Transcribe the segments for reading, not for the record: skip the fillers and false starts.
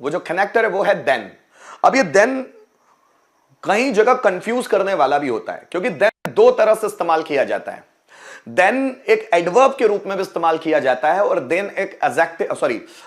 वो जो कनेक्टर है वो है देन। अब ये देन कई जगह कंफ्यूज करने वाला भी होता है, क्योंकि देन दो तरह से इस्तेमाल किया जाता है। देन एक एडवर्ब के रूप में भी इस्तेमाल किया जाता है, और देन एक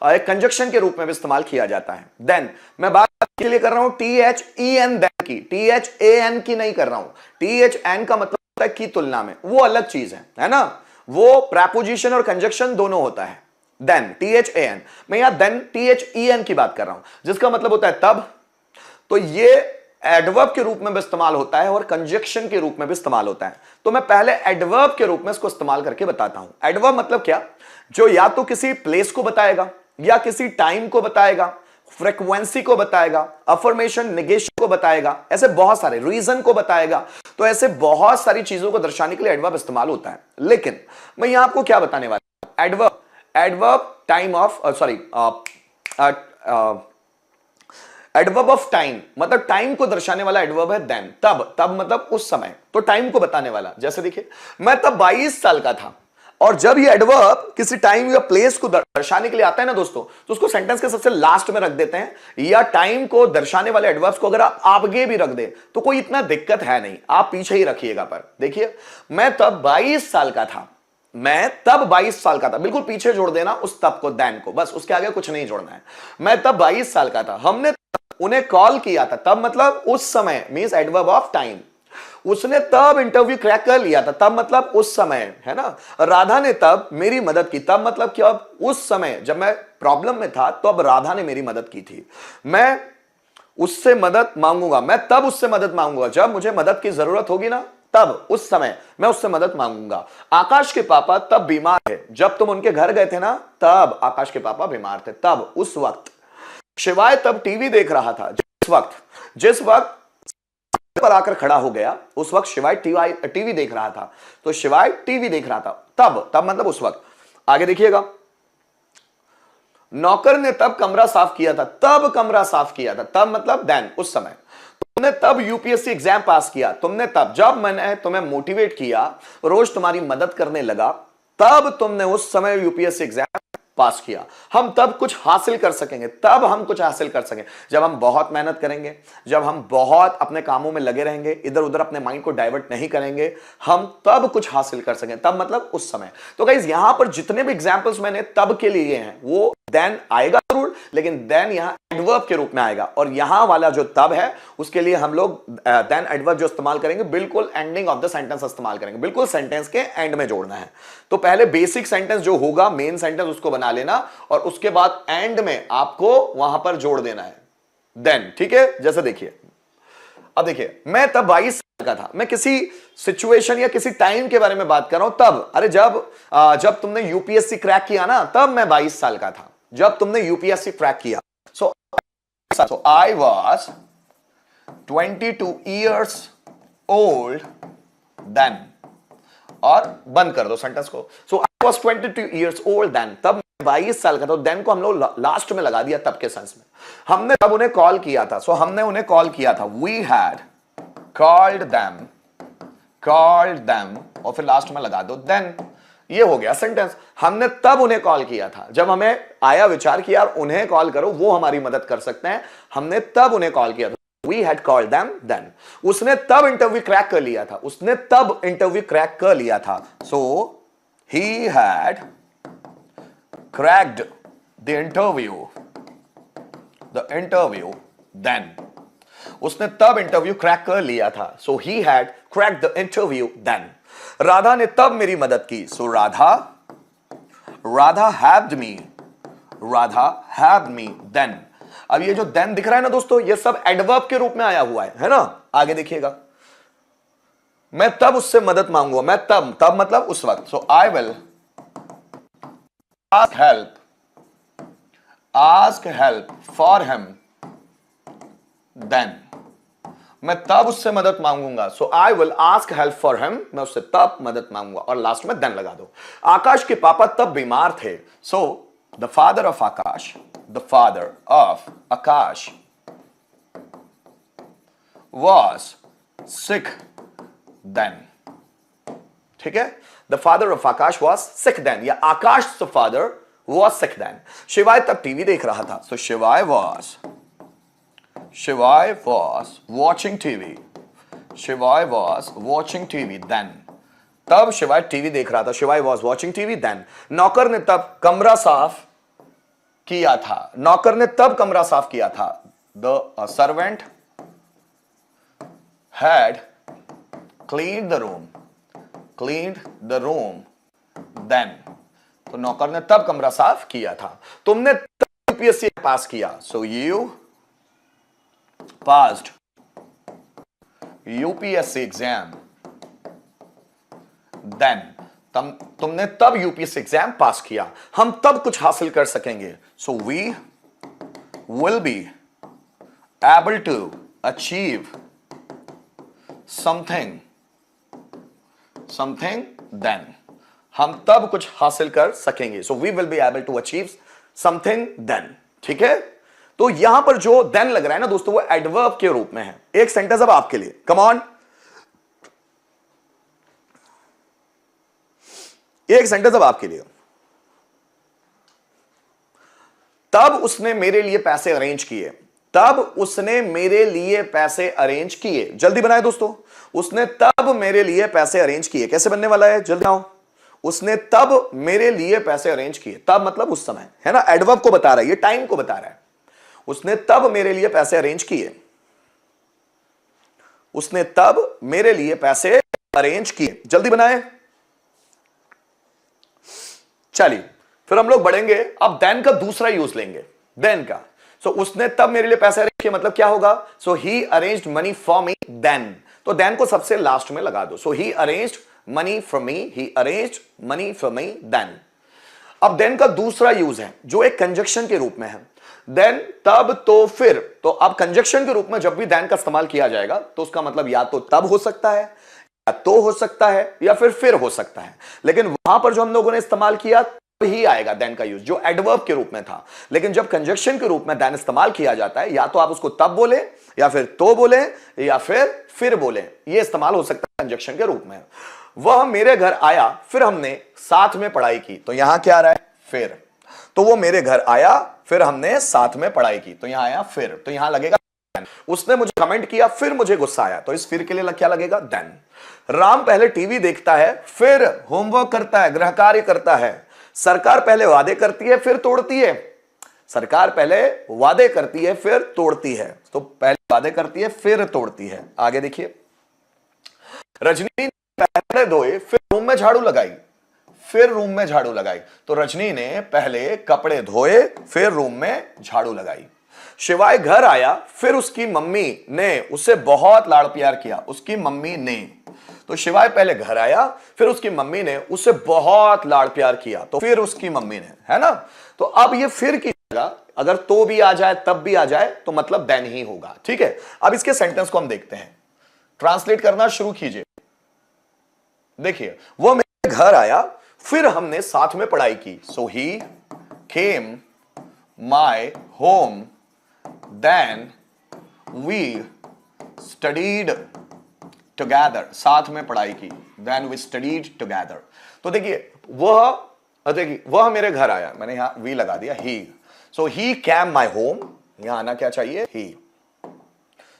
एक कंजक्शन के रूप में भी इस्तेमाल किया जाता है। देन मैं बात के लिए कर रहा हूं THEN देन की, THAN की नहीं कर रहा हूं। THN का मतलब होता है की तुलना में, वो अलग चीज है ना, वो प्रेपोजिशन और कंजक्शन दोनों होता है। देन THAN, मैं यहां देन THEN की बात कर रहा हूं, जिसका मतलब होता है तब। तो ये एडवर्ब के रूप में भी इस्तेमाल होता है और कंजक्शन के रूप में भी इस्तेमाल होता है। तो मैं पहले एडवर्ब के रूप में इसको इस्तेमाल करके बताता हूं। एडवर्ब मतलब क्या, जो या तो किसी प्लेस को बताएगा, या किसी टाइम को बताएगा, फ्रीक्वेंसी को बताएगा, अफर्मेशन नेगेशन को बताएगा, ऐसे बहुत सारे, रीजन को बताएगा। तो ऐसे बहुत सारी चीजों को दर्शाने के लिए एडवर्ब इस्तेमाल होता है। लेकिन मैं यहां आपको क्या बताने वाला हूं, adverb time of adverb of time, मतलब टाइम को दर्शाने वाला एडवर्ब है देन। तब मतलब उस समय, तो टाइम को बताने वाला। जैसे देखिए, मैं तब 22 साल का था, और जब ये एडवर्ब किसी टाइम या प्लेस को दर्शाने के लिए आता है ना दोस्तों, तो उसको सेंटेंस के सबसे लास्ट में रख देते हैं। या टाइम को दर्शाने वाले एडवर्ब्स को अगर आप आगे भी रख दे तो कोई इतना दिक्कत है नहीं, आप पीछे ही रखिएगा। पर देखिए, मैं तब 22 साल का था, मैं तब 22 साल का था, बिल्कुल पीछे जोड़ देना उस तब को, देन को, बस उसके आगे कुछ नहीं जोड़ना है। मैं तब 22 साल का था, हमने उन्हें कॉल किया था, तब मतलब उस समय, मींस एडवर्ब ऑफ टाइम। उसने तब इंटरव्यू क्रैक कर लिया था, तब मतलब उस समय, है ना। राधा ने तब मेरी मदद की, तब मतलब क्या, उस समय जब मैं प्रॉब्लम में था तो अब राधा ने मेरी मदद की थी। मैं उससे मदद मांगूंगा, मैं तब उससे मदद मांगूंगा जब मुझे मदद की जरूरत होगी ना, तब उस समय मैं उससे मदद मांगूंगा। आकाश के पापा तब बीमार थे, जब तुम उनके घर गए थे ना, तब आकाश के पापा बीमार थे, तब उस वक्त। शिवाय तब टीवी देख रहा था, जिस वक्त पर आकर खड़ा हो गया, उस वक्त शिवाय टीवी देख रहा था। तो शिवाय टीवी देख रहा था, तब मतलब उस वक्त। आगे देखिएगा, नौकर ने तब कमरा साफ किया था, तब कमरा साफ किया था, तब मतलब देन, उस समय। तुमने तब यूपीएससी एग्जाम पास किया, तुमने तब, जब मैंने तुम्हें मोटिवेट किया, रोज तुम्हारी मदद करने लगा, तब तुमने उस समय यूपीएससी एग्जाम पास किया। हम तब कुछ हासिल कर सकेंगे, तब हम कुछ हासिल कर सकेंगे जब हम बहुत मेहनत करेंगे, जब हम बहुत अपने कामों में लगे रहेंगे, इधर उधर अपने माइंड को डाइवर्ट नहीं करेंगे, हम तब कुछ हासिल कर सकेंगे, तब मतलब उस समय। तो गाइस, यहां पर जितने भी एग्जांपल्स मैंने तब के लिए हैं, वो देन आएगा जरूर, लेकिन देन यहां एडवर्ब के रूप में आएगा। और यहां वाला जो तब है, उसके लिए हम लोग देन एडवर्ब जो इस्तेमाल करेंगे, बिल्कुल एंडिंग ऑफ द सेंटेंस इस्तेमाल करेंगे, बिल्कुल सेंटेंस के एंड में जोड़ना है। तो पहले बेसिक सेंटेंस जो होगा, मेन सेंटेंस, उसको बना लेना, और उसके बाद एंड में आपको वहां पर जोड़ देना है देन, ठीक है। जैसे देखिए, अब देखिए, मैं तब 22 साल का था, मैं किसी सिचुएशन या किसी टाइम के बारे में बात कर रहा हूं, तब, अरे जब तुमने यूपीएससी क्रैक किया ना, तब मैं 22 साल का था, जब तुमने यूपीएससी क्रैक किया। सो I was 22 years old then, और बंद कर दो सेंटेंस को। सो I was 22 years old then, तब 22 साल का था। देन को हम लोग लास्ट में लगा दिया तब के सेंस में। हमने तब उन्हें कॉल किया था, सो हमने उन्हें कॉल किया था, वी हैड कॉल्ड देम, और फिर लास्ट में लगा दो देन। ये हो गया सेंटेंस। हमने तब उन्हें कॉल किया था, जब हमें आया विचार कि यार उन्हें कॉल करो, वो हमारी मदद कर सकते हैं, हमने तब उन्हें कॉल किया था, We had called them then. उसने तब इंटरव्यू क्रैक कर लिया था, उसने तब इंटरव्यू क्रैक कर लिया था। So he had cracked the interview then. उसने तब इंटरव्यू क्रैक कर लिया था। So he had cracked the interview then. Radha ने तब मेरी मदद की। So Radha helped me then. अब ये जो देन दिख रहा है ना दोस्तों, ये सब एडवर्ब के रूप में आया हुआ है ना। आगे देखिएगा, मैं तब उससे मदद मांगूंगा, मैं तब मतलब उस वक्त। So I will ask help for him then, मैं तब उससे मदद मांगूंगा। So I will ask help for him, मैं उससे तब मदद मांगूंगा, और लास्ट में देन लगा दो। आकाश के पापा तब बीमार थे। So the father of Akash was sick then. ठीक है, the father of Akash was sick then, या Akash the father was sick then. Shivay तब टीवी देख रहा था। So Shivay was watching TV. Shivay was watching TV then. तब शिवाय टीवी देख रहा था। शिवाय वॉज वॉचिंग टीवी देन। नौकर ने तब कमरा साफ किया था। नौकर ने तब कमरा साफ किया था। The servant had cleaned the room then. तो नौकर ने तब कमरा साफ किया था। तुमने तब यूपीएससी पास किया। So you passed UPSC exam then. तुमने तब यूपीएससी एग्जाम पास किया। हम तब कुछ हासिल कर सकेंगे। So we will be able to achieve something then. हम तब कुछ हासिल कर सकेंगे। So we will be able to achieve something then. ठीक है, तो यहां पर जो देन लग रहा है ना दोस्तों, वो एडवर्ब के रूप में है। एक सेंटेंस अब आपके लिए, कम ऑन, एक सेंटेंस अब आपके लिए। तब उसने मेरे लिए पैसे अरेंज किए। तब उसने मेरे लिए पैसे अरेंज किए। जल्दी बनाए दोस्तों। उसने तब मेरे लिए पैसे अरेंज किए। कैसे बनने वाला है, जल्दी आओ। उसने तब मेरे लिए पैसे अरेंज किए। तब मतलब उस समय, है ना, एडवर्ब को बता रहा है, ये टाइम को बता रहा है। उसने तब मेरे लिए पैसे अरेंज किए। उसने तब मेरे लिए पैसे अरेंज किए। जल्दी बनाए। चलिए फिर हम लोग बढ़ेंगे। अब देन का दूसरा यूज लेंगे, देन का। सो उसने तब मेरे लिए पैसे अरेंज किए मतलब क्या होगा? So he arranged money for me then. तो देन को सबसे लास्ट में लगा दो। So he arranged money for me, he arranged money for me then. अब देन का दूसरा यूज है जो एक कंजक्शन के रूप में है। देन, तब, तो, फिर। तो अब कंजक्शन के रूप में जब भी देन का इस्तेमाल किया जाएगा तो उसका मतलब या तो तब हो सकता है, या तो हो सकता है, या फिर हो सकता है। लेकिन वहां पर जो हम लोगों ने इस्तेमाल किया ही आएगा देन का यूज, जो एडवर्ब के रूप में था। लेकिन जब कंजक्शन के रूप में देन इस्तेमाल किया जाता है, या तो आप उसको तब बोले, या फिर तो बोले, या फिर बोले। ये इस्तेमाल हो सकता है कंजक्शन के रूप में। वह मेरे घर आया, फिर हमने साथ में पढ़ाई की। तो यहां क्या आ रहा है? फिर। तो वो मेरे घर आया, फिर हमने साथ में पढ़ाई की। तो यहां आया फिर, तो यहां लगेगा देन। उसने मुझे कमेंट किया, फिर मुझे गुस्सा आया। तो इस फिर के लिए क्या लगेगा? देन। राम पहले टीवी देखता है, फिर होमवर्क करता है, गृह कार्य करता है। सरकार पहले वादे करती है, फिर तोड़ती है। सरकार पहले वादे करती है, फिर तोड़ती है। तो पहले वादे करती है, फिर तोड़ती है। आगे देखिए। रजनी ने पहले धोए, फिर रूम में झाड़ू लगाई। फिर रूम में झाड़ू लगाई। तो रजनी ने पहले कपड़े धोए, फिर रूम में झाड़ू लगाई। शिवाय घर आया, फिर उसकी मम्मी ने उसे बहुत लाड़ प्यार किया। उसकी मम्मी ने। तो शिवाय पहले घर आया, फिर उसकी मम्मी ने उसे बहुत लाड़ प्यार किया। तो फिर उसकी मम्मी ने, है ना। तो अब ये फिर की जगह अगर तो भी आ जाए, तब भी आ जाए, तो मतलब देन ही होगा। ठीक है, अब इसके सेंटेंस को हम देखते हैं। ट्रांसलेट करना शुरू कीजिए। देखिए, वो मेरे घर आया, फिर हमने साथ में पढ़ाई की। So he came my home, then we studied together. साथ में पढ़ाई की, देन वी स्टडीड टुगेदर। तो देखिए, वह मेरे घर आया, मैंने यहां वी लगा दिया, ही। So he came my home, यहां आना क्या चाहिए? He.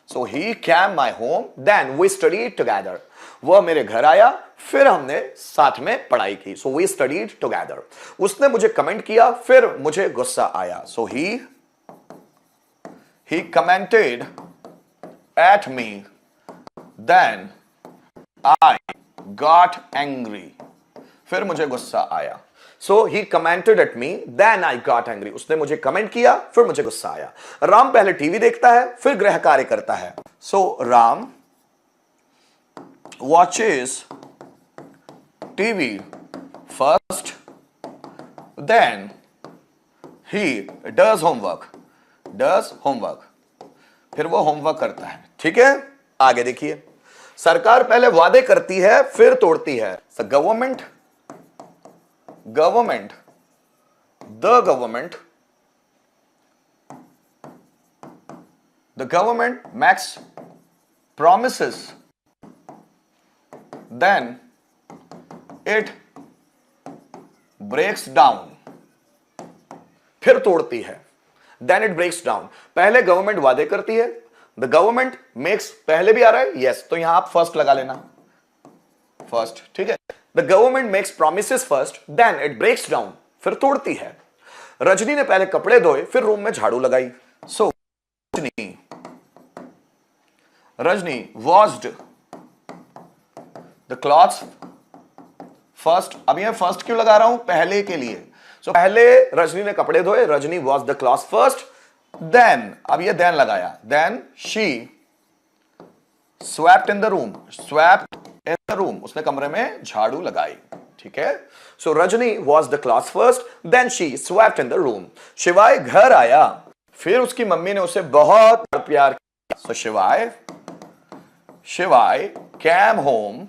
So he came my home, then we studied together. वह मेरे घर आया, फिर हमने साथ में पढ़ाई की। So we studied together. उसने मुझे कमेंट किया, फिर मुझे गुस्सा आया। So he commented at me, then I got angry. फिर मुझे गुस्सा आया। So he commented at me, then I got angry. उसने मुझे कमेंट किया, फिर मुझे गुस्सा आया। राम पहले टीवी देखता है, फिर गृह कार्य करता है। So Ram watches TV first, then he does homework. फिर वो होमवर्क करता है। ठीक है, आगे देखिए। सरकार पहले वादे करती है, फिर तोड़ती है। Government makes promises, then it breaks down फिर तोड़ती है, देन इट ब्रेक्स डाउन। पहले गवर्नमेंट वादे करती है, द गवर्नमेंट मेक्स, पहले भी आ रहा है यस, तो यहां आप फर्स्ट लगा लेना, फर्स्ट, ठीक है। The government makes promises first, then it breaks down, फिर तोड़ती है। रजनी ने पहले कपड़े धोए, फिर रूम में झाड़ू लगाई। So Rajni washed the clothes first. अब यह फर्स्ट क्यों लगा रहा हूं? पहले के लिए। सो पहले रजनी ने कपड़े धोए, Rajni wash the clothes first, then, अब ये देन लगाया, then she swept in the room, swept in the room, उसने कमरे में झाड़ू लगाई, ठीक है। So Rajni wash the clothes first, then she swept in the room. Shivay घर आया, फिर उसकी मम्मी ने उसे बहुत प्यार किया। सो शिवाय came home,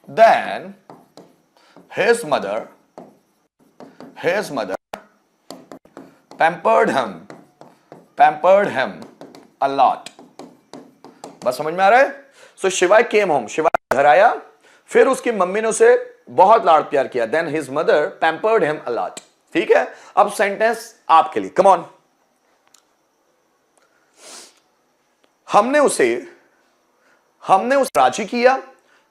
then his mother pampered him a lot। बस समझ में आ रहा है? सो शिवाय केम होम, शिवाय घर आया, फिर उसकी मम्मी ने उसे बहुत लाड प्यार किया, then his mother pampered him a lot, ठीक है। अब सेंटेंस आपके लिए, कम ऑन। हमने उसे राजी किया,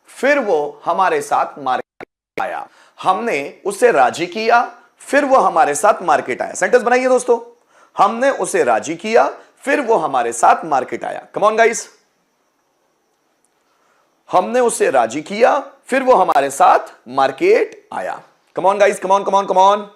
फिर वो हमारे साथ मार्केट आया। हमने उसे राजी किया, फिर वो हमारे साथ मार्केट आया। सेंटेंस बनाइए दोस्तों, हमने उसे राजी किया, फिर वो हमारे साथ मार्केट आया। कम ऑन गाइस, हमने उसे राजी किया, फिर वो हमारे साथ मार्केट आया। Come on guys, come on come on come on.